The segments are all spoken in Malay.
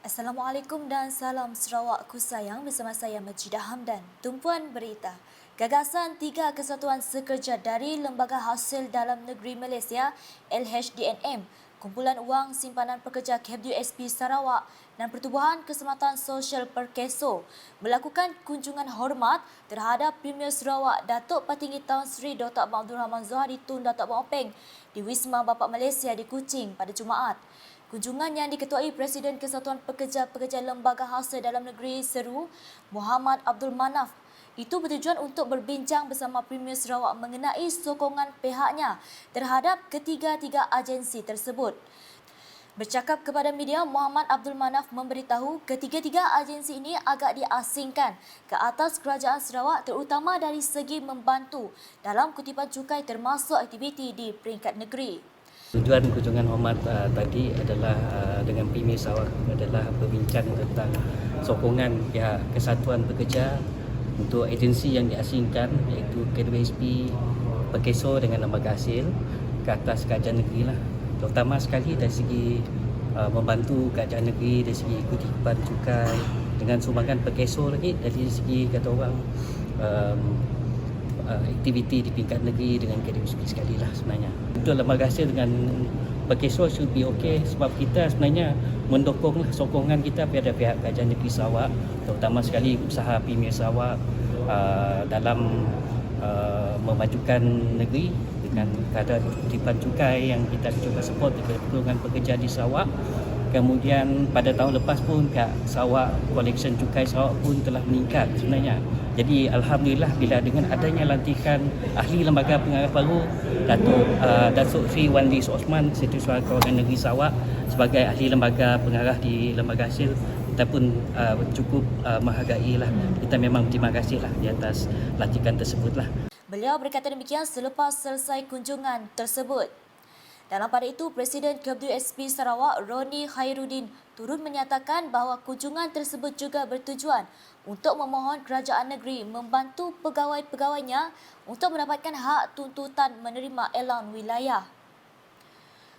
Assalamualaikum dan salam Sarawak ku sayang, bersama saya Majidah Hamdan. Tumpuan berita. Gagasan tiga kesatuan sekerja dari Lembaga Hasil Dalam Negeri Malaysia LHDNM, Kumpulan Wang Simpanan Pekerja KWSP Sarawak dan Pertubuhan Keselamatan Sosial Perkeso melakukan kunjungan hormat terhadap Premier Sarawak Datuk Petinggi Tan Sri Dr. Abdul Rahman Zohari Tun Datuk Abang Openg di Wisma Bapa Malaysia di Kuching pada Jumaat. Kunjungan yang diketuai Presiden Kesatuan Pekerja-Pekerja Lembaga Hasil Dalam Negeri Seru, Muhammad Abdul Manaf, itu bertujuan untuk berbincang bersama Premier Sarawak mengenai sokongan pihaknya terhadap ketiga-tiga agensi tersebut. Bercakap kepada media, Muhammad Abdul Manaf memberitahu ketiga-tiga agensi ini agak diasingkan ke atas kerajaan Sarawak terutama dari segi membantu dalam kutipan cukai termasuk aktiviti di peringkat negeri. Tujuan kunjungan hormat tadi adalah dengan Premier Sarawak adalah berbincang tentang sokongan pihak Kesatuan Pekerja untuk agensi yang diasingkan iaitu KWSP, Perkeso dengan Lembaga Hasil ke atas kerajaan negeri lah. Terutama sekali dari segi membantu kerajaan negeri dari segi kutipan cukai dengan sumbangan Perkeso lagi dari segi kata orang aktiviti di peringkat negeri dengan KWSP sekali lah sebenarnya. Untuk Lembaga Hasil dengan Perkeso should be okay sebab kita sebenarnya mendukunglah sokongan kita pada pihak kerajaan negeri Sarawak, terutama sekali usaha Premier Sarawak dalam memajukan negeri dengan kadar kutipan cukai yang kita cuba support daripada golongan pekerja di Sarawak. Kemudian pada tahun lepas pun pihak Sarawak, collection cukai Sarawak pun telah meningkat sebenarnya. Jadi Alhamdulillah bila dengan adanya lantikan ahli lembaga pengarah baru Datuk Sri Wandi Osman, Setiausaha Kewangan Negeri Sarawak sebagai ahli lembaga pengarah di Lembaga Hasil, kita pun cukup menghargai lah. Kita memang terima kasih lah di atas lantikan tersebut lah. Beliau berkata demikian selepas selesai kunjungan tersebut. Dalam pada itu, Presiden KWSP Sarawak Roni Khairuddin turut menyatakan bahawa kunjungan tersebut juga bertujuan untuk memohon kerajaan negeri membantu pegawai-pegawainya untuk mendapatkan hak tuntutan menerima elan wilayah.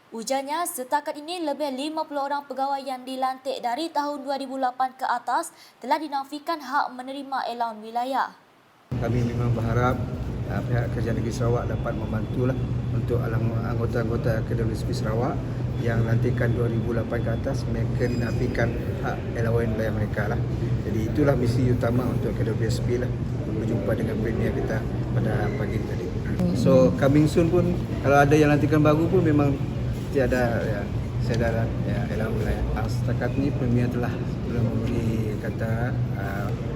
Ujarnya, setakat ini lebih 50 orang pegawai yang dilantik dari tahun 2008 ke atas telah dinafikan hak menerima elan wilayah. Kami memang berharap pihak kerajaan negeri Sarawak dapat membantulah untuk anggota-anggota KWSP Sarawak yang lantikan 2008 ke atas, mereka dinafikan hak allowance wilayah mereka lah. Jadi itulah misi utama untuk KWSP lah, berjumpa dengan Premier kita pada pagi tadi. So coming soon pun kalau ada yang lantikan baru pun memang tiada ya, saya dah allowance wilayah. Setakat ni Premier telah memberi kata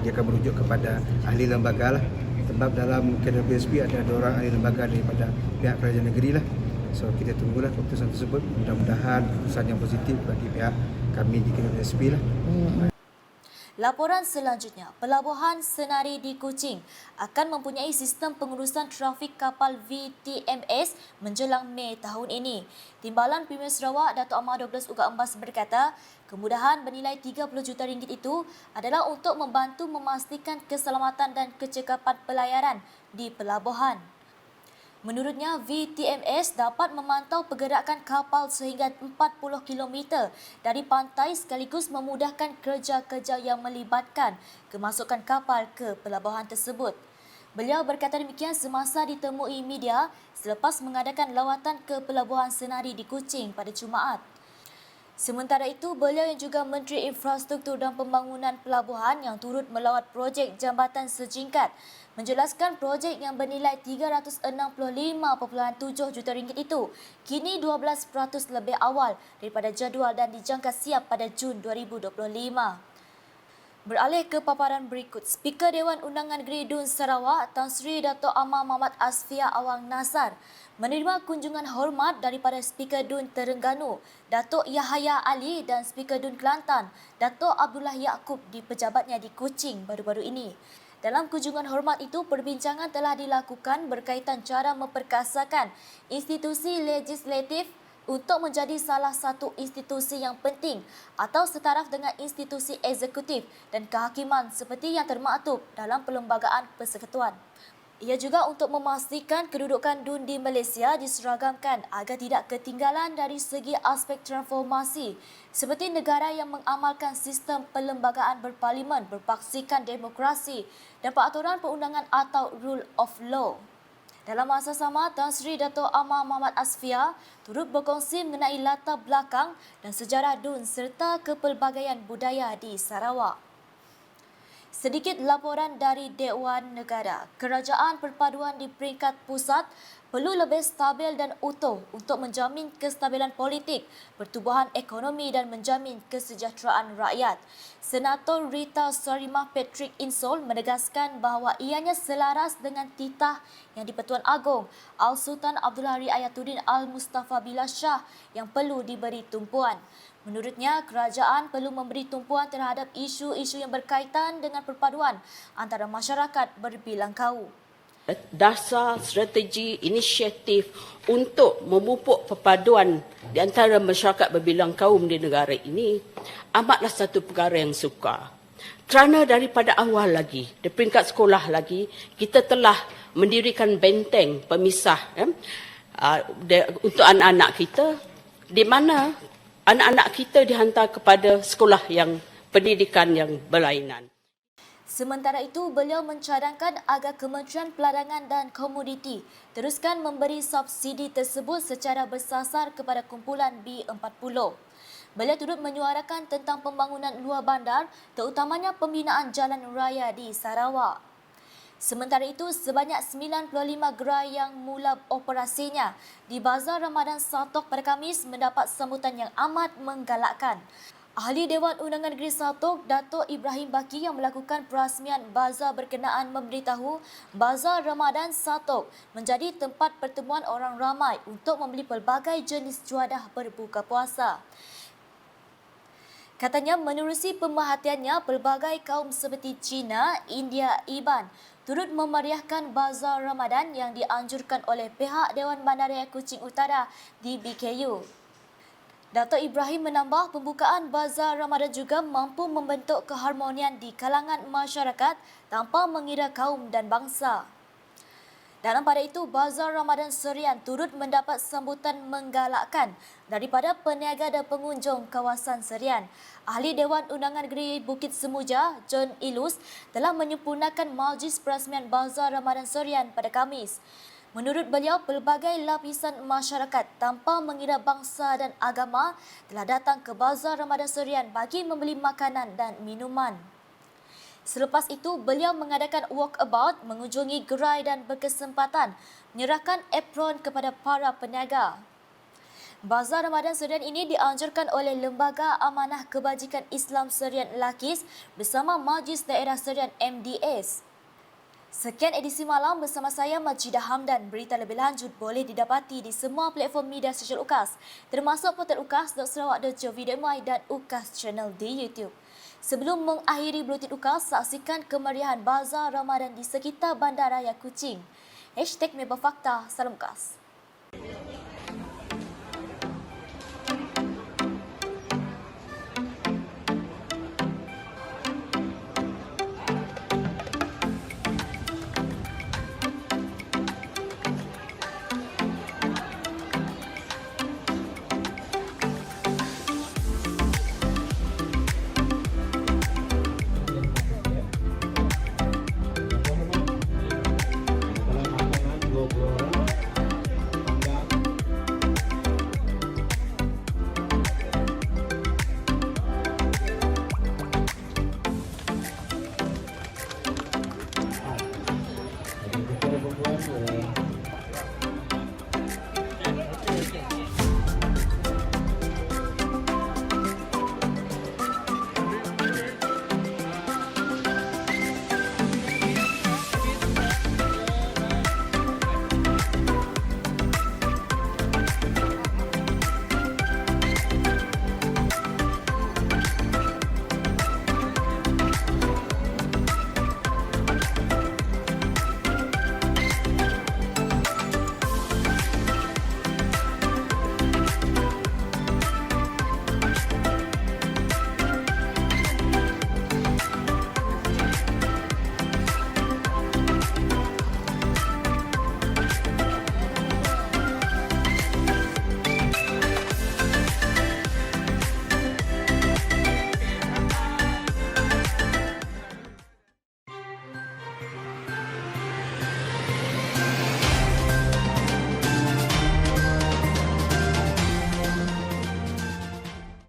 dia akan merujuk kepada ahli lembaga lah. Sebab dalam KWSP ada 2 orang ahli lembaga daripada pihak kerajaan negeri lah. So kita tunggulah keputusan tersebut. Mudah-mudahan keputusan yang positif bagi pihak kami di KWSP lah. Laporan selanjutnya, Pelabuhan Senari di Kuching akan mempunyai sistem pengurusan trafik kapal VTMS menjelang Mei tahun ini. Timbalan Premier Sarawak Datuk Amar Douglas Uga Embas berkata, kemudahan bernilai 30 juta ringgit itu adalah untuk membantu memastikan keselamatan dan kecekapan pelayaran di pelabuhan. Menurutnya, VTMS dapat memantau pergerakan kapal sehingga 40 km dari pantai sekaligus memudahkan kerja-kerja yang melibatkan kemasukan kapal ke pelabuhan tersebut. Beliau berkata demikian semasa ditemui media selepas mengadakan lawatan ke Pelabuhan Senari di Kuching pada Jumaat. Sementara itu, beliau yang juga Menteri Infrastruktur dan Pembangunan Pelabuhan yang turut melawat projek Jambatan Sejingkat menjelaskan projek yang bernilai 365.7 juta ringgit itu kini 12% lebih awal daripada jadual dan dijangka siap pada Jun 2025. Beralih ke paparan berikut, Speaker Dewan Undangan Negeri Dun Sarawak Tan Sri Dato' Amar Muhammad Asfiah Awang Nasar menerima kunjungan hormat daripada Speaker Dun Terengganu Datuk Yahaya Ali dan Speaker Dun Kelantan Datuk Abdullah Yaakob di pejabatnya di Kuching baru-baru ini. Dalam kunjungan hormat itu, perbincangan telah dilakukan berkaitan cara memperkasakan institusi legislatif untuk menjadi salah satu institusi yang penting atau setaraf dengan institusi eksekutif dan kehakiman seperti yang termaktub dalam Perlembagaan Persekutuan. Ia juga untuk memastikan kedudukan DUN di Malaysia diseragamkan agar tidak ketinggalan dari segi aspek transformasi seperti negara yang mengamalkan sistem perlembagaan berparlimen berpaksikan demokrasi dan peraturan perundangan atau rule of law. Dalam masa sama, Tan Sri Dato' Amar Muhammad Asfia turut berkongsi mengenai latar belakang dan sejarah DUN serta kepelbagaian budaya di Sarawak. Sedikit laporan dari Dewan Negara. Kerajaan perpaduan di peringkat pusat perlu lebih stabil dan utuh untuk menjamin kestabilan politik, pertubuhan ekonomi dan menjamin kesejahteraan rakyat. Senator Rita Sarimah Patrick Insol menegaskan bahawa ianya selaras dengan titah yang di-Pertuan Agong Al-Sultan Abdul Hari Ayatuddin Al-Mustafa Billah Shah yang perlu diberi tumpuan. Menurutnya, kerajaan perlu memberi tumpuan terhadap isu-isu yang berkaitan dengan perpaduan antara masyarakat berbilang kaum. Dasar strategi inisiatif untuk memupuk perpaduan di antara masyarakat berbilang kaum di negara ini amatlah satu perkara yang sukar. Kerana daripada awal lagi, di peringkat sekolah lagi, kita telah mendirikan benteng pemisah untuk anak-anak kita, di mana anak-anak kita dihantar kepada sekolah yang pendidikan yang berlainan. Sementara itu, beliau mencadangkan agar Kementerian Peladangan dan Komoditi teruskan memberi subsidi tersebut secara bersasar kepada kumpulan B40. Beliau turut menyuarakan tentang pembangunan luar bandar, terutamanya pembinaan jalan raya di Sarawak. Sementara itu, sebanyak 95 gerai yang mula operasinya di Bazar Ramadan Satok pada Khamis mendapat sambutan yang amat menggalakkan. Ahli Dewan Undangan Negeri Satok, Dato' Ibrahim Baki yang melakukan perasmian bazar berkenaan memberitahu Bazar Ramadan Satok menjadi tempat pertemuan orang ramai untuk membeli pelbagai jenis juadah berbuka puasa. Katanya menerusi pemerhatiannya, pelbagai kaum seperti Cina, India, Iban turut memeriahkan Bazar Ramadan yang dianjurkan oleh pihak Dewan Bandaraya Kuching Utara di BKU. Dato' Ibrahim menambah pembukaan Bazar Ramadan juga mampu membentuk keharmonian di kalangan masyarakat tanpa mengira kaum dan bangsa. Dalam pada itu, Bazar Ramadan Serian turut mendapat sambutan menggalakkan daripada peniaga dan pengunjung kawasan Serian. Ahli Dewan Undangan Negeri Bukit Semuja, John Ilus, telah menyempurnakan majlis perasmian Bazar Ramadan Serian pada Khamis. Menurut beliau, pelbagai lapisan masyarakat tanpa mengira bangsa dan agama telah datang ke Bazar Ramadan Serian bagi membeli makanan dan minuman. Selepas itu, beliau mengadakan walkabout, mengunjungi gerai dan berkesempatan menyerahkan apron kepada para peniaga. Bazar Ramadan Serian ini dianjurkan oleh Lembaga Amanah Kebajikan Islam Serian Lakis bersama Majlis Daerah Serian MDS. Sekian edisi malam bersama saya Majidah Hamdan. Berita lebih lanjut boleh didapati di semua platform media sosial UKAS, termasuk portal ukas.sarawak.gov.my dan UKAS Channel di YouTube. Sebelum mengakhiri Buletin UKAS, saksikan kemeriahan Bazar Ramadan di sekitar Bandaraya Kuching. #MebaFakta, salam UKAS.